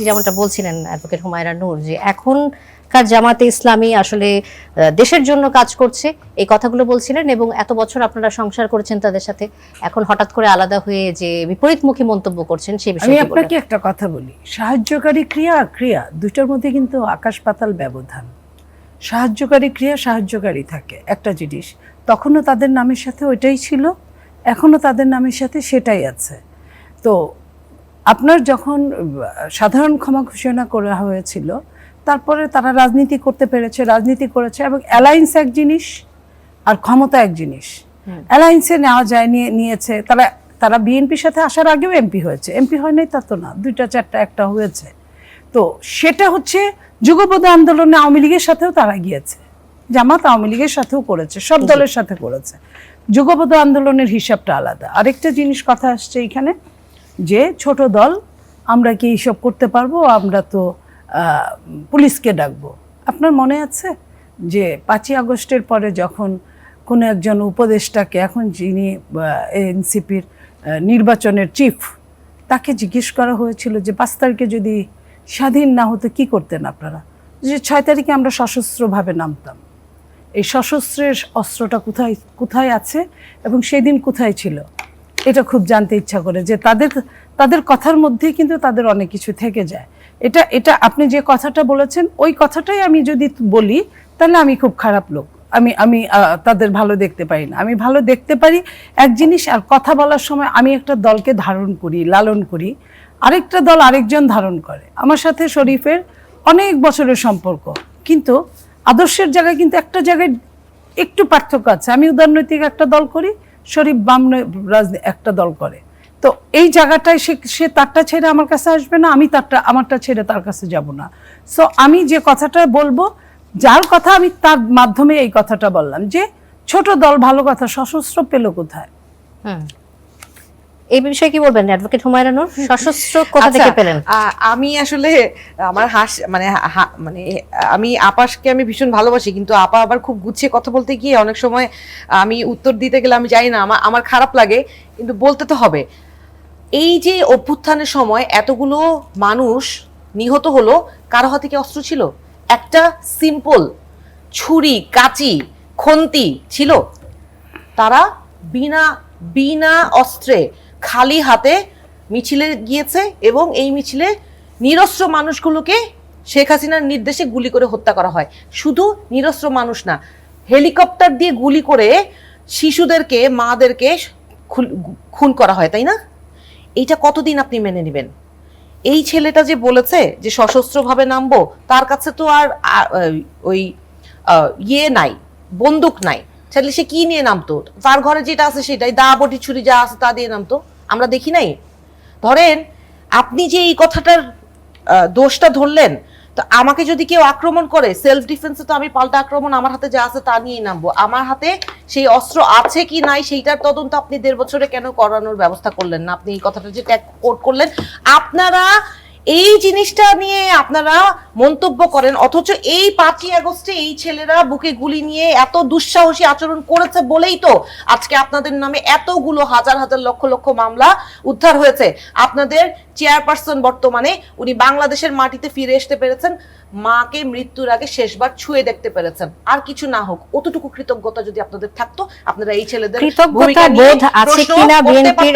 যেমনটা বলছিলেন অ্যাডভোকেট হুমায়রা নূর যে এখনকার জামাতে ইসলামী আসলে দেশের জন্য কাজ করছে এই কথাগুলো বলছিলেন এবং এত বছর আপনারা সংসার করেছেন তাদের সাথে, এখন হঠাৎ করে আলাদা হয়ে যে বিপরীতমুখী মন্তব্য করছেন সেই বিষয়ে আমি আপনাকে একটা কথা বলি, সাহায্যকারী ক্রিয়া আর ক্রিয়া দুইটার মধ্যে কিন্তু আকাশ পাতাল ব্যবধান। সাহায্যকারী ক্রিয়া সাহায্যকারী থাকে একটা জিনিস, তখনও তাদের নামের সাথে ওইটাই ছিল, এখনও তাদের নামের সাথে সেটাই আছে। তো আপনার যখন সাধারণ ক্ষমা ঘোষণা করা হয়েছিল তারপরে তারা রাজনীতি করতে পেরেছে, রাজনীতি করেছে, এবং অ্যালায়েন্স এক জিনিস আর ক্ষমতা এক জিনিস। অ্যালায়েন্সে নেওয়া যায়, নিয়েছে তারা। তারা বিএনপির সাথে আসার আগেও এমপি হয়েছে, এমপি হয় নাই তা তো না, দুইটা চারটা একটা হয়েছে। তো সেটা হচ্ছে যুগপৎ আন্দোলনে আওয়ামী লীগের সাথেও তারা গিয়েছে, জামাত আওয়ামী লীগের সাথেও করেছে, সব দলের সাথে করেছে। যুগপৎ আন্দোলনের হিসাবটা আলাদা। আরেকটা জিনিস কথা আসছে এখানে যে ছোট দল আমরা কি এইসব করতে পারবো, আমরা তো পুলিশকে ডাকবো। আপনার মনে আছে যে 5ই আগস্টের পরে যখন কোনো একজন উপদেষ্টাকে, এখন যিনি এনসিপির নির্বাচনের চিফ, তাকে জিজ্ঞেস করা হয়েছিল যে 5 তারিখে যদি স্বাধীন না হতো কি করতেন আপনারা? যে 6 তারিখে আমরা সশস্ত্রভাবে নামতাম। এই সশস্ত্রের অস্ত্রটা কোথায় আছে এবং সেদিন কোথায় ছিল, এটা খুব জানতে ইচ্ছা করে। যে তাদের কথার মধ্যেই কিন্তু তাদের অনেক কিছু থেকে যায়। এটা আপনি যে কথাটা বলেছেন ওই কথাটাই আমি যদি বলি তাহলে আমি খুব খারাপ লোক, আমি তাদের ভালো দেখতে পারি না। আমি ভালো দেখতে পারি এক জিনিস, আর কথা বলার সময় আমি একটা দলকে ধারণ করি, লালন করি, আরেকটা দল আরেকজন ধারণ করে। আমার সাথে শরীফের অনেক বছরের সম্পর্ক, কিন্তু আদর্শের জায়গায় কিন্তু একটা জায়গায় একটু পার্থক্য আছে। আমি উদারনৈতিক একটা দল করি, শরীফ বাম একটা দল করে। তো এই জায়গাটায় সে তারটা ছেড়ে আমার কাছে আসবে না, আমি আমারটা ছেড়ে তার কাছে যাব না। সো আমি যে কথাটা বলবো, যার কথা আমি তার মাধ্যমে এই কথাটা বললাম যে ছোট দল ভালো কথা, সশস্ত্র পেল কোথায়? এই বিষয়ে কি বলবেন অ্যাডভোকেট হুমায়রা নূর? সশস্ত্র কোথা থেকে পেলেন? আমি আসলে আমার মানে আমি আপাসকে আমি ভীষণ ভালোবাসি, কিন্তু আপা আবার খুব গুছিয়ে কথা বলতে গিয়ে অনেক সময় আমি উত্তর দিতে গেলে আমি জানি না, আমার খারাপ লাগে, কিন্তু বলতে তো হবে। এই যে অভ্যুত্থানের সময় এতগুলো মানুষ নিহত হলো, কারো হাতে কি অস্ত্র ছিল? একটা সিম্পল ছুরি, কাঁচি, খন্তি ছিল? তারা বিনা অস্ত্রে খালি হাতে মিছিলে গিয়েছে এবং এই মিছিলে নিরস্ত্র মানুষগুলোকে শেখ হাসিনার নির্দেশে গুলি করে হত্যা করা হয়। শুধু নিরস্ত্র মানুষ না, হেলিকপ্টার দিয়ে গুলি করে শিশুদেরকে, মাদেরকে খুন করা হয়, তাই না? এইটা কতদিন আপনি মেনে নেবেন? এই ছেলেটা যে বলেছে যে সশস্ত্রভাবে নামবো, তার কাছে তো আর ওই নাই, বন্দুক নাই, তাহলে সে কি নিয়ে নামতো? তার ঘরে যেটা আছে সেটাই, দা বটি ছুরি যা আছে তা দিয়ে নামতো। আমরা দেখি নাই? ধরেন আপনি যে এই কথাটার দোষটা ধরলেন, তো আমাকে যদি কেউ আক্রমণ করে, সেলফ ডিফেন্সে তো আমি পাল্টা আক্রমণ আমার হাতে যা আছে তা নিয়েই নামবো। আমার হাতে সেই অস্ত্র আছে কি নাই সেইটার তদন্ত আপনি 1.5 বছরে কেন করানোর ব্যবস্থা করলেন না? আপনি এই কথাটা যে ট্যাগ কোট করলেন, আপনারা এই জিনিসটা নিয়ে আপনারা মন্তব্য করেন, অথচ এই 5ই আগস্টে এই ছেলেরা বুকে গুলি নিয়ে এত দুঃসাহসী আচরণ করেছে বলেই তো আজকে আপনাদের নামে এতগুলো হাজার হাজার লক্ষ লক্ষ মামলা উদ্ধার হয়েছে। আপনাদের চেয়ারপারসন বর্তমানে উনি বাংলাদেশের মাটিতে ফিরে আসতে পেরেছেন, মাকে মৃত্যুর আগে শেষবার ছুঁয়ে দেখতে পেরেছেন। আর কিছু না হোক, অতটুকু কৃতজ্ঞতা যদি আপনাদের থাকতো, আপনারা এই ছেলেদের কৃতজ্ঞতা বোধ আছে কিনা বিএনপির